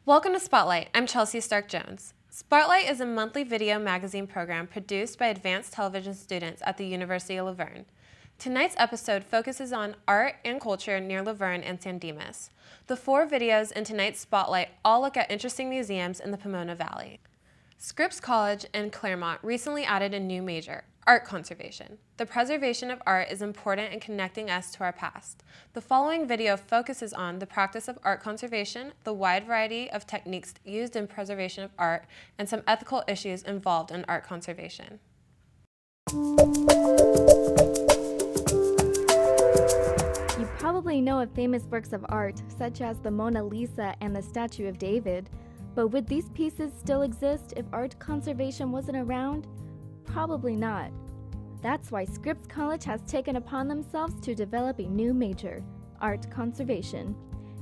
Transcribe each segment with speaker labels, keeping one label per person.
Speaker 1: Welcome to Spotlight. I'm Chelsea Stark-Jones. Spotlight is a monthly video magazine program produced by advanced television students at the University of La Verne. Tonight's episode focuses on art and culture near La Verne and San Dimas. The 4 videos in tonight's Spotlight all look at interesting museums in the Pomona Valley. Scripps College and Claremont recently added a new major, art conservation. The preservation of art is important in connecting us to our past. The following video focuses on the practice of art conservation, the wide variety of techniques used in preservation of art, and some ethical issues involved in art conservation.
Speaker 2: You probably know of famous works of art, such as the Mona Lisa and the Statue of David. But would these pieces still exist if art conservation wasn't around? Probably not. That's why Scripps College has taken upon themselves to develop a new major, art conservation.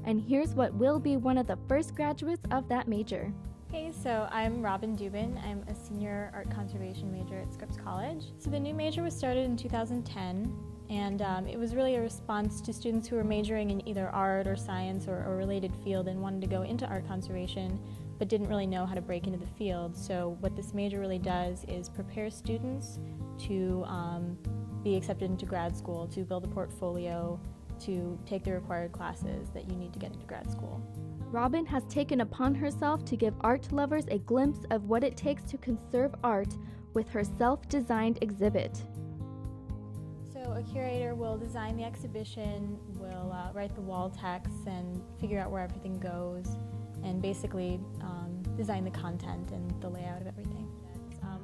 Speaker 2: And here's what will be one of the first graduates of that major.
Speaker 3: Hey, so I'm Robin Dubin. I'm a senior art conservation major at Scripps College. So the new major was started in 2010, and it was really a response to students who were majoring in either art or science or a related field and wanted to go into art conservation, but didn't really know how to break into the field. So what this major really does is prepare students to be accepted into grad school, to build a portfolio, to take the required classes that you need to get into grad school.
Speaker 2: Robin has taken upon herself to give art lovers a glimpse of what it takes to conserve art with her self-designed exhibit.
Speaker 3: So a curator will design the exhibition, will write the wall text and figure out where everything goes, and basically design the content and the layout of everything.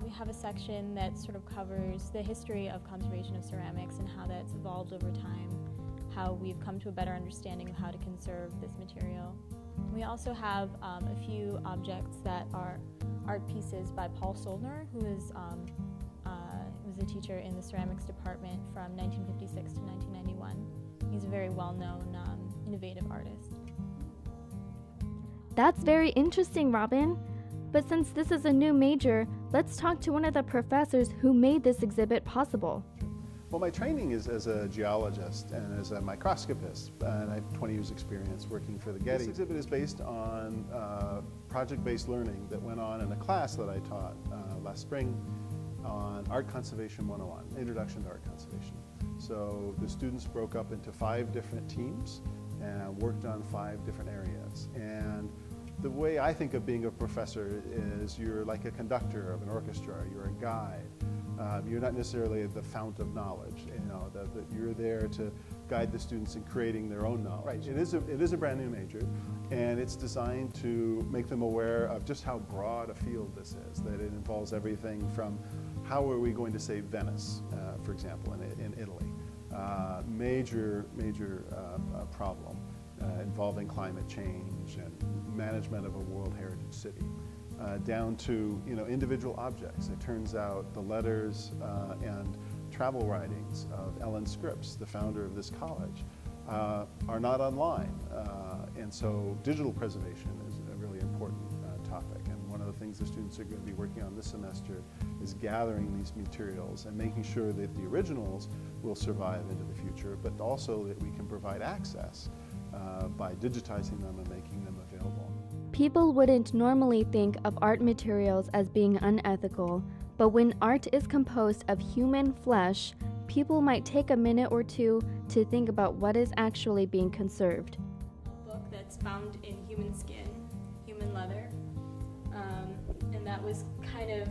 Speaker 3: We have a section that sort of covers the history of conservation of ceramics and how that's evolved over time, how we've come to a better understanding of how to conserve this material. We also have a few objects that are art pieces by Paul Soldner, who was a teacher in the ceramics department from 1956 to 1991. He's a very well-known, innovative artist.
Speaker 2: That's very interesting, Robin. But since this is a new major, let's talk to one of the professors who made this exhibit possible.
Speaker 4: Well, my training is as a geologist and as a microscopist, and I have 20 years experience working for the Getty. This exhibit is based on project-based learning that went on in a class that I taught last spring on Art Conservation 101, Introduction to Art Conservation. So the students broke up into 5 different teams and worked on 5 different areas. And the way I think of being a professor is you're like a conductor of an orchestra, you're a guide. You're not necessarily the fount of knowledge, that you're there to guide the students in creating their own knowledge. Right. It is a brand new major, and it's designed to make them aware of just how broad a field this is, that it involves everything from how are we going to save Venice, for example, in Italy. Major problem involving climate change and management of a World Heritage City. Down to individual objects. It turns out the letters and travel writings of Ellen Scripps, the founder of this college, are not online, and so digital preservation is a really important topic. And one of the things the students are going to be working on this semester is gathering these materials and making sure that the originals will survive into the future, but also that we can provide access by digitizing them and making them available.
Speaker 2: People wouldn't normally think of art materials as being unethical, but when art is composed of human flesh, people might take a minute or two to think about what is actually being conserved.
Speaker 3: A book that's found in human skin, human leather, and that was kind of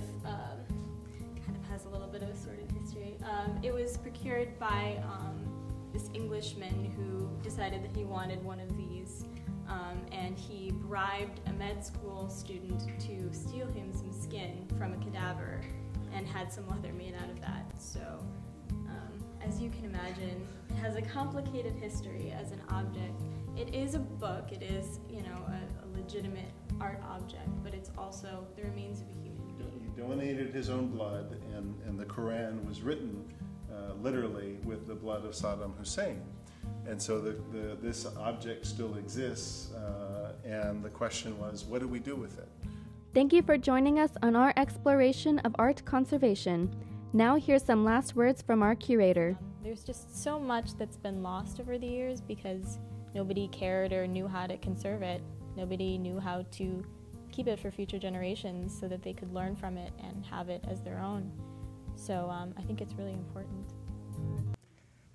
Speaker 3: has a little bit of a sordid history. It was procured by this Englishman who decided that he wanted one of these. And he bribed a med school student to steal him some skin from a cadaver and had some leather made out of that. So, as you can imagine, it has a complicated history as an object. It is a book, it is, a legitimate art object, but it's also the remains of a human being.
Speaker 4: He donated his own blood, and the Quran was written literally with the blood of Saddam Hussein. And so this object still exists, and the question was, what do we do with it?
Speaker 2: Thank you for joining us on our exploration of art conservation. Now here's some last words from our curator.
Speaker 3: There's just so much that's been lost over the years because nobody cared or knew how to conserve it. Nobody knew how to keep it for future generations so that they could learn from it and have it as their own. So I think it's really important.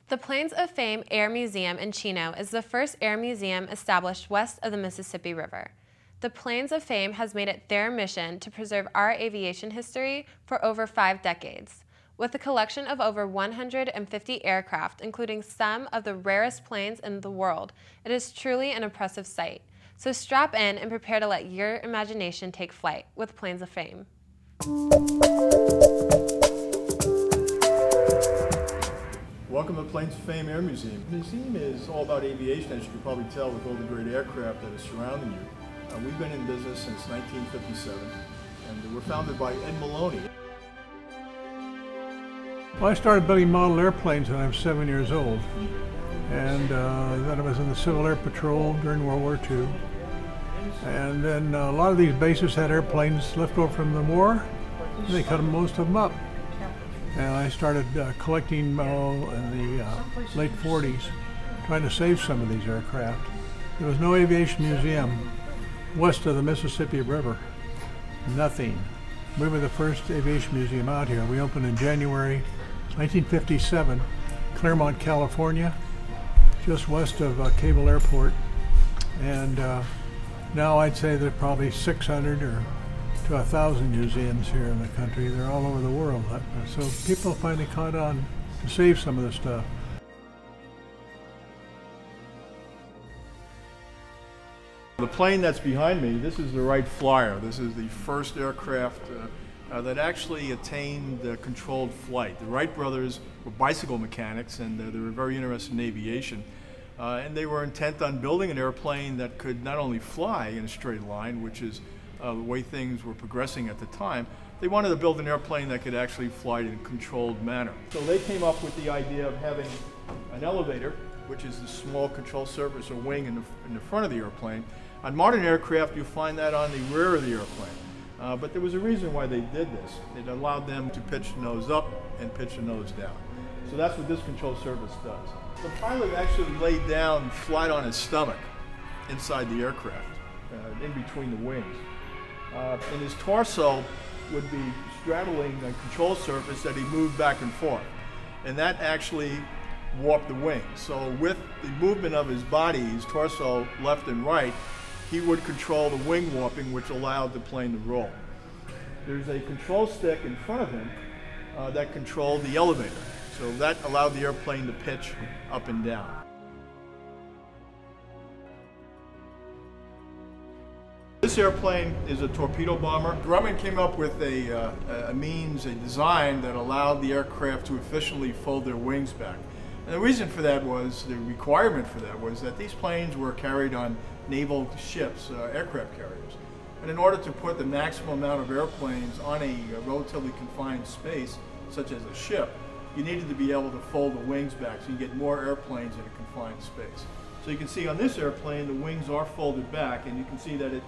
Speaker 1: The Plains of Fame Air Museum in Chino is the first air museum established west of the Mississippi River. The Plains of Fame has made it their mission to preserve our aviation history for over 5 decades. With a collection of over 150 aircraft, including some of the rarest planes in the world, it is truly an impressive sight. So strap in and prepare to let your imagination take flight with Plains of Fame.
Speaker 5: Welcome to Plains of Fame Air Museum. The museum is all about aviation, as you can probably tell with all the great aircraft that are surrounding you. We've been in business since 1957, and we're founded by Ed Maloney.
Speaker 6: Well, I started building model airplanes when I was 7 years old, and then I was in the Civil Air Patrol during World War II. And then a lot of these bases had airplanes left over from the war, and they cut most of them up. And I started collecting in the late 40s, trying to save some of these aircraft. There was no aviation museum west of the Mississippi River, nothing. We were the first aviation museum out here. We opened in January 1957, Claremont, California, just west of Cable Airport. And now I'd say there are probably 600 or to 1,000 museums here in the country. They're all over the world. So people finally caught on to save some of the stuff.
Speaker 5: The plane that's behind me, this is the Wright Flyer. This is the first aircraft that actually attained controlled flight. The Wright brothers were bicycle mechanics, and they were very interested in aviation. And they were intent on building an airplane that could not only fly in a straight line, which is the way things were progressing at the time. They wanted to build an airplane that could actually fly in a controlled manner. So they came up with the idea of having an elevator, which is the small control surface or wing in the front of the airplane. On modern aircraft, you find that on the rear of the airplane. But there was a reason why they did this. It allowed them to pitch the nose up and pitch the nose down. So that's what this control surface does. The pilot actually laid down flat on his stomach inside the aircraft, in between the wings. And his torso would be straddling the control surface that he moved back and forth. And that actually warped the wings. So with the movement of his body, his torso left and right, he would control the wing warping, which allowed the plane to roll. There's a control stick in front of him that controlled the elevator. So that allowed the airplane to pitch up and down. This airplane is a torpedo bomber. Grumman came up with a design that allowed the aircraft to efficiently fold their wings back. And the reason for that was, the requirement for that was that these planes were carried on naval ships, aircraft carriers. And in order to put the maximum amount of airplanes on a relatively confined space, such as a ship, you needed to be able to fold the wings back so you get more airplanes in a confined space. So you can see on this airplane, the wings are folded back, and you can see that it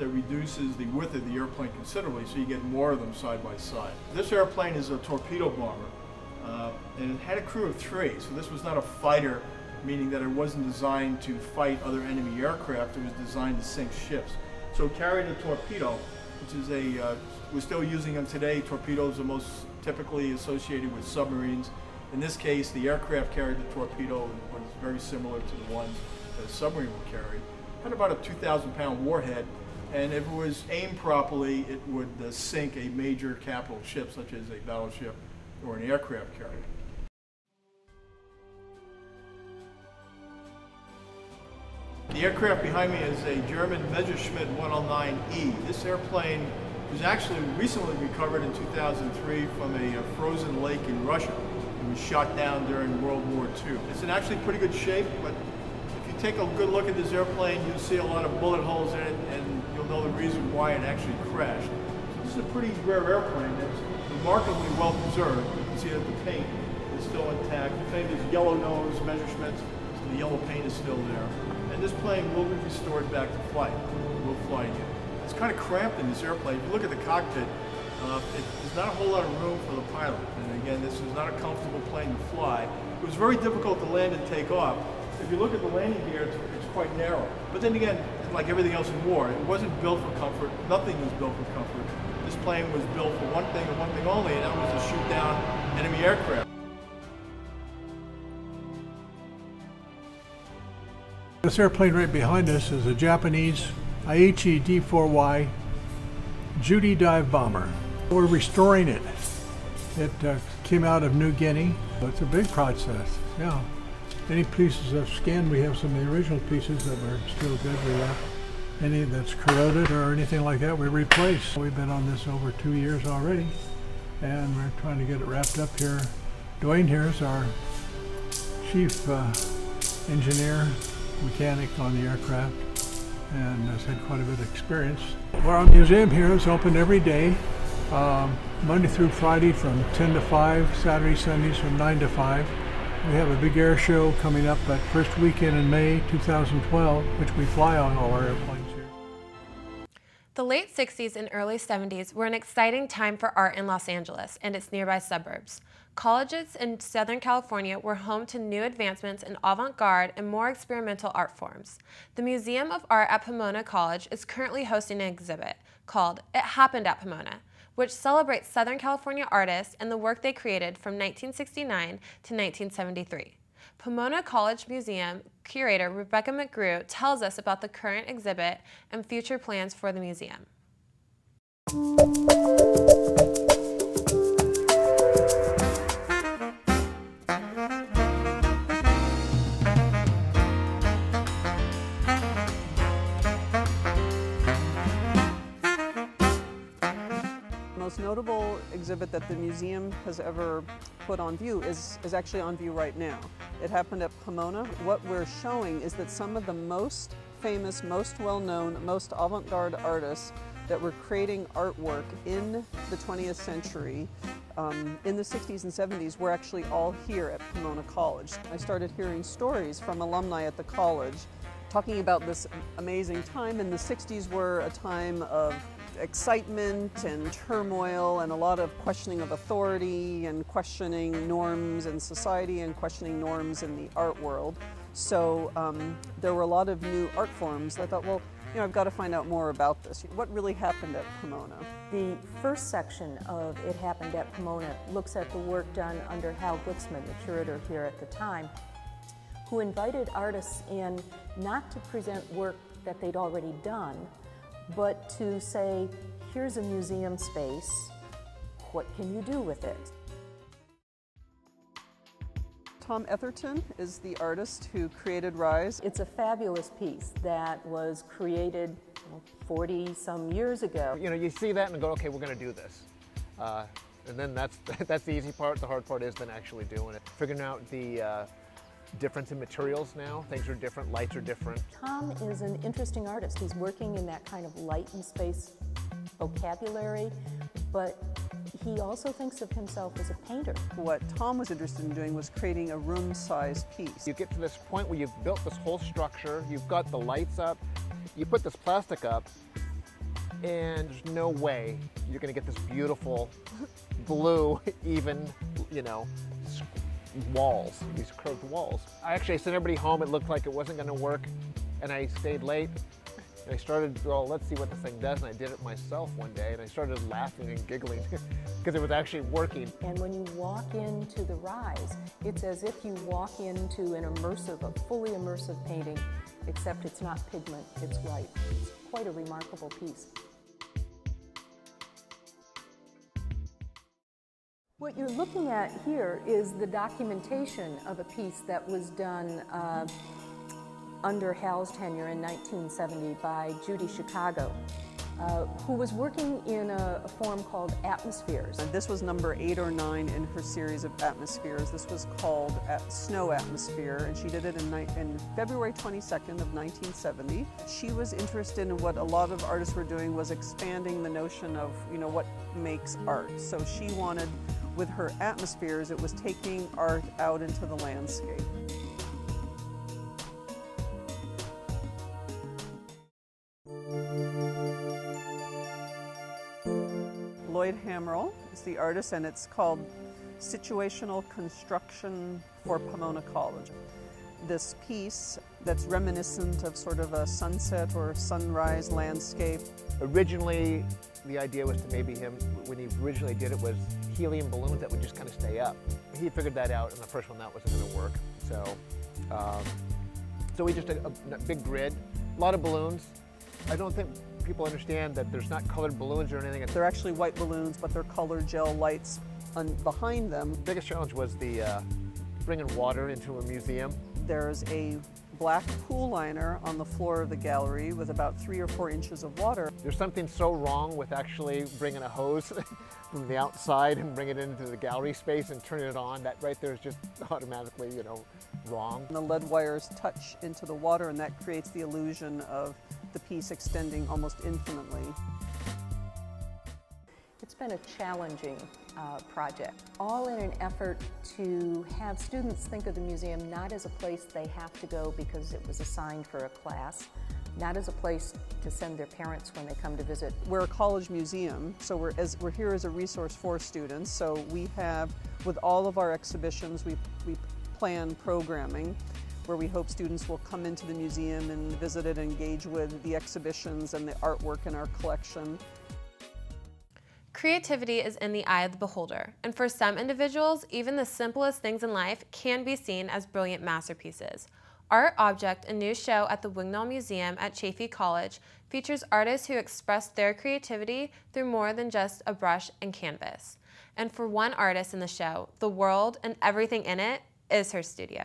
Speaker 5: reduces the width of the airplane considerably, so you get more of them side by side. This airplane is a torpedo bomber, and it had a crew of 3, so this was not a fighter, meaning that it wasn't designed to fight other enemy aircraft, it was designed to sink ships. So it carried a torpedo, which is we're still using them today. Torpedoes are most typically associated with submarines. In this case, the aircraft carried the torpedo, but it's very similar to the ones that a submarine would carry. It had about a 2,000-pound warhead, and if it was aimed properly, it would sink a major capital ship, such as a battleship or an aircraft carrier. The aircraft behind me is a German Messerschmitt 109E. This airplane was actually recently recovered in 2003 from a frozen lake in Russia. It was shot down during World War II. It's in actually pretty good shape, but if you take a good look at this airplane, you'll see a lot of bullet holes in it, and you'll know the reason why it actually crashed. So this is a pretty rare airplane. It's remarkably well preserved. You can see that the paint is still intact. The famous yellow nose Messerschmitt, so the yellow paint is still there. And this plane will be restored back to flight. We'll fly again. It's kind of cramped in this airplane. If you look at the cockpit, there's not a whole lot of room for the pilot. And again, this is not a comfortable plane to fly. It was very difficult to land and take off. If you look at the landing gear, it's quite narrow. But then again, like everything else in war, it wasn't built for comfort. Nothing was built for comfort. This plane was built for one thing and one thing only, and that was to shoot down enemy aircraft.
Speaker 6: This airplane right behind us is a Japanese Aichi D4Y Judy dive bomber. We're restoring it. It came out of New Guinea. It's a big process, yeah. Any pieces of skin, we have some of the original pieces that were still good, we left. Any that's corroded or anything like that, we replace. We've been on this over 2 years already, and we're trying to get it wrapped up here. Dwayne here is our chief engineer, mechanic on the aircraft, and has had quite a bit of experience. Well, our museum here is open every day, Monday through Friday from 10 to 5, Saturday, Sundays from 9 to 5. We have a big air show coming up that first weekend in May 2012, which we fly on all our airplanes here.
Speaker 1: The late 60s and early 70s were an exciting time for art in Los Angeles and its nearby suburbs. Colleges in Southern California were home to new advancements in avant-garde and more experimental art forms. The Museum of Art at Pomona College is currently hosting an exhibit called It Happened at Pomona, which celebrates Southern California artists and the work they created from 1969 to 1973. Pomona College Museum curator Rebecca McGrew tells us about the current exhibit and future plans for the museum.
Speaker 7: The most notable exhibit that the museum has ever put on view is actually on view right now. It happened at Pomona. What we're showing is that some of the most famous, most well-known, most avant-garde artists that were creating artwork in the 20th century, in the 60s and 70s, were actually all here at Pomona College. I started hearing stories from alumni at the college talking about this amazing time, and the 60s were a time of excitement and turmoil and a lot of questioning of authority and questioning norms in society and questioning norms in the art world. So there were a lot of new art forms. I thought, well, you know, I've got to find out more about this. What really happened at Pomona?
Speaker 8: The first section of It Happened at Pomona looks at the work done under Hal Glicksman, the curator here at the time, who invited artists in not to present work that they'd already done, but to say, here's a museum space, what can you do with it?
Speaker 7: Tom Etherton is the artist who created Rise.
Speaker 8: It's a fabulous piece that was created 40-some years ago.
Speaker 9: You know, you see that and go, okay, we're going to do this. And then that's the easy part. The hard part is then actually doing it. Figuring out the difference in materials now. Things are different, lights are different.
Speaker 8: Tom is an interesting artist. He's working in that kind of light and space vocabulary, but he also thinks of himself as a painter.
Speaker 7: What Tom was interested in doing was creating a room-sized piece.
Speaker 9: You get to this point where you've built this whole structure, you've got the lights up, you put this plastic up, and there's no way you're going to get this beautiful blue, even, you know, walls, these curved walls. I sent everybody home. It looked like it wasn't going to work, and I stayed late. And I started, well, let's see what this thing does, and I did it myself one day, and I started laughing and giggling because it was actually working.
Speaker 8: And when you walk into the Rise, it's as if you walk into a fully immersive painting, except it's not pigment, it's white. It's quite a remarkable piece. What you're looking at here is the documentation of a piece that was done under Hal's tenure in 1970 by Judy Chicago, who was working in a form called Atmospheres.
Speaker 7: And this was number 8 or 9 in her series of Atmospheres. This was called Snow Atmosphere, and she did it in February 22nd of 1970. She was interested in what a lot of artists were doing, was expanding the notion of, you know, what makes art. So she wanted, with her Atmospheres, it was taking art out into the landscape. Lloyd Hammerl is the artist, and it's called Situational Construction for Pomona College. This piece that's reminiscent of sort of a sunset or sunrise landscape.
Speaker 9: Originally, the idea was to maybe when he originally did it, was helium balloons that would just kind of stay up. He figured that out, and the first one that wasn't going to work. So we just did a big grid, a lot of balloons. I don't think people understand that there's not colored balloons or anything.
Speaker 7: They're actually white balloons, but they're colored gel lights behind them.
Speaker 9: The biggest challenge was bringing water into a museum.
Speaker 7: There's a black pool liner on the floor of the gallery with about 3 or 4 inches of water.
Speaker 9: There's something so wrong with actually bringing a hose from the outside and bringing it into the gallery space and turning it on. That right there is just automatically, wrong.
Speaker 7: And the lead wires touch into the water, and that creates the illusion of the piece extending almost infinitely.
Speaker 8: It's been a challenging project, all in an effort to have students think of the museum not as a place they have to go because it was assigned for a class, not as a place to send their parents when they come to visit.
Speaker 7: We're a college museum, so we're here as a resource for students. So we have, with all of our exhibitions, we plan programming where we hope students will come into the museum and visit it, engage with the exhibitions and the artwork in our collection.
Speaker 1: Creativity is in the eye of the beholder, and for some individuals, even the simplest things in life can be seen as brilliant masterpieces. Art Object, a new show at the Wignall Museum at Chaffey College, features artists who express their creativity through more than just a brush and canvas. And for one artist in the show, the world and everything in it is her studio.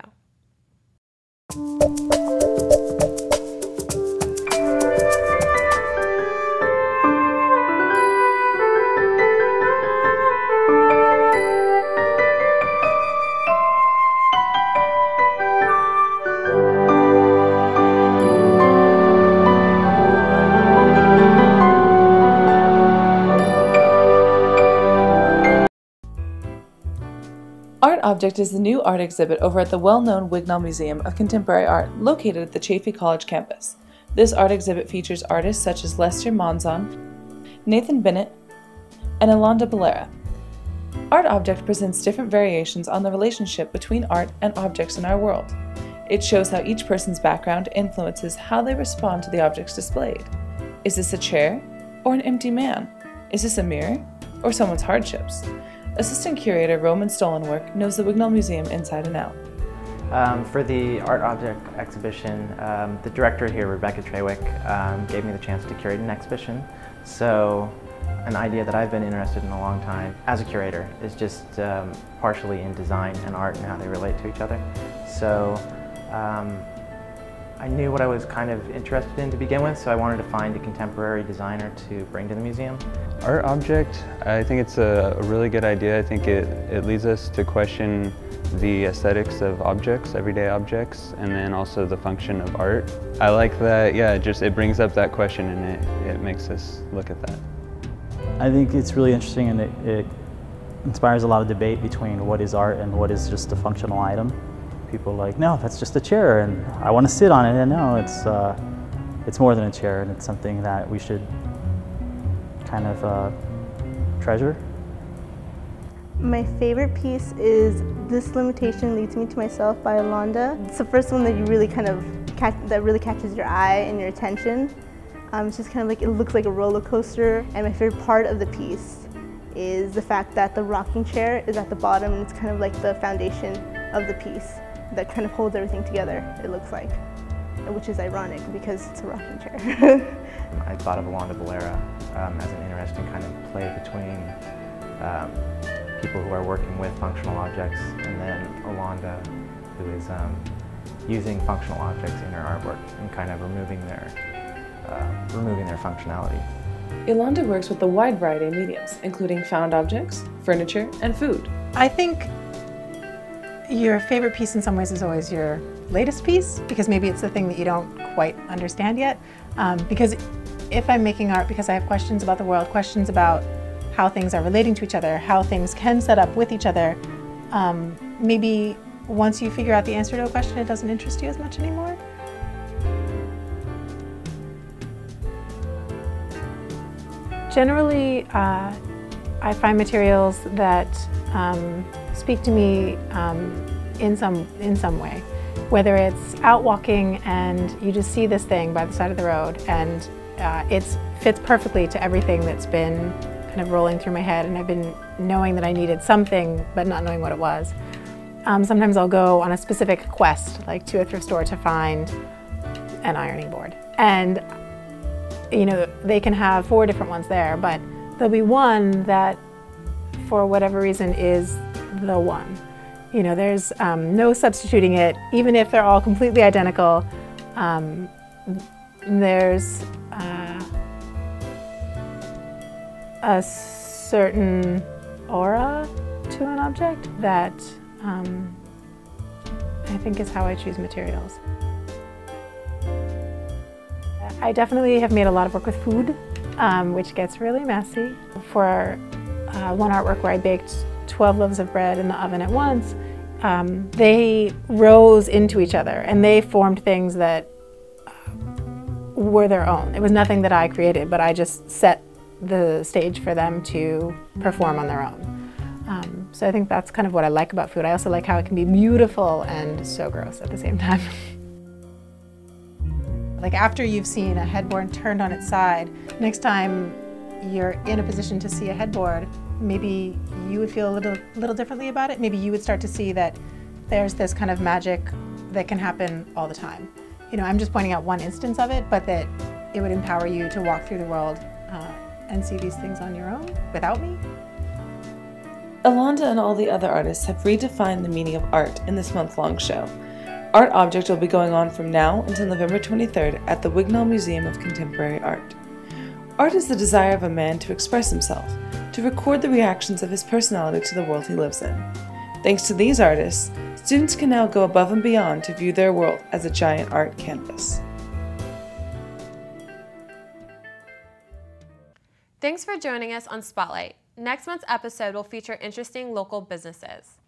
Speaker 10: Art Object is the new art exhibit over at the well-known Wignall Museum of Contemporary Art, located at the Chaffey College campus. This art exhibit features artists such as Lester Monzon, Nathan Bennett, and Yolanda Ballera. Art Object presents different variations on the relationship between art and objects in our world. It shows how each person's background influences how they respond to the objects displayed. Is this a chair or an empty man? Is this a mirror or someone's hardships? Assistant curator Roman Stolenwerk knows the Wignall Museum inside and out.
Speaker 11: For the art object exhibition, the director here, Rebecca Trewick, gave me the chance to curate an exhibition. So an idea that I've been interested in a long time as a curator is just partially in design and art and how they relate to each other. So I knew what I was kind of interested in to begin with, so I wanted to find a contemporary designer to bring to the museum.
Speaker 12: Art object, I think it's a really good idea. I think it leads us to question the aesthetics of objects, everyday objects, and then also the function of art. I like that, yeah, it brings up that question and it makes us look at that.
Speaker 13: I think it's really interesting, and it inspires a lot of debate between what is art and what is just a functional item. People are like, no, that's just a chair and I want to sit on it, and no, it's more than a chair, and it's something that we should kind of treasure.
Speaker 14: My favorite piece is This Limitation Leads Me to Myself by Yolanda. It's the first one that you really that really catches your eye and your attention. It's just kind of like, it looks like a roller coaster, and my favorite part of the piece is the fact that the rocking chair is at the bottom, and it's kind of like the foundation of the piece that kind of holds everything together, it looks like, which is ironic because it's a rocking chair.
Speaker 11: I thought of Yolanda Ballera as an interesting kind of play between people who are working with functional objects and then Yolanda, who is using functional objects in her artwork and kind of removing their functionality.
Speaker 10: Yolanda works with a wide variety of mediums, including found objects, furniture, and food.
Speaker 15: I think your favorite piece in some ways is always your latest piece, because maybe it's the thing that you don't quite understand yet. Because if I'm making art because I have questions about the world, questions about how things are relating to each other, how things can set up with each other, maybe once you figure out the answer to a question, it doesn't interest you as much anymore. Generally, I find materials that speak to me in some way. Whether it's out walking and you just see this thing by the side of the road and it fits perfectly to everything that's been kind of rolling through my head, and I've been knowing that I needed something but not knowing what it was. Sometimes I'll go on a specific quest, like to a thrift store, to find an ironing board. And you know, they can have 4 different ones there, but there'll be one that for whatever reason is the one. You know, there's no substituting it, even if they're all completely identical. There's a certain aura to an object that I think is how I choose materials. I definitely have made a lot of work with food, which gets really messy. For one artwork where I baked 12 loaves of bread in the oven at once, they rose into each other and they formed things that were their own. It was nothing that I created, but I just set the stage for them to perform on their own. So I think that's kind of what I like about food. I also like how it can be beautiful and so gross at the same time. Like after you've seen a headboard turned on its side, next time you're in a position to see a headboard, maybe you would feel a little differently about it. Maybe you would start to see that there's this kind of magic that can happen all the time. You know, I'm just pointing out one instance of it, but that it would empower you to walk through the world and see these things on your own without me.
Speaker 10: Alonda and all the other artists have redefined the meaning of art in this month-long show. Art Object will be going on from now until November 23rd at the Wignall Museum of Contemporary Art. Art is the desire of a man to express himself, to record the reactions of his personality to the world he lives in. Thanks to these artists, students can now go above and beyond to view their world as a giant art canvas.
Speaker 1: Thanks for joining us on Spotlight. Next month's episode will feature interesting local businesses.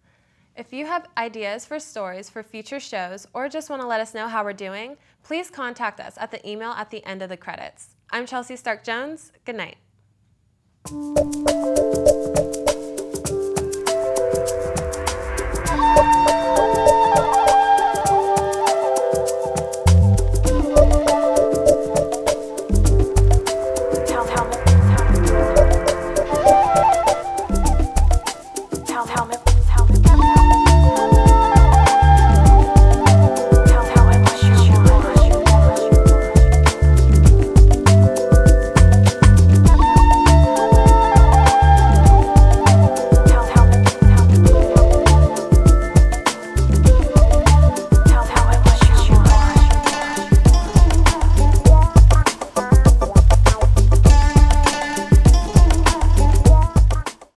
Speaker 1: If you have ideas for stories for future shows or just want to let us know how we're doing, please contact us at the email at the end of the credits. I'm Chelsea Stark-Jones. Good night.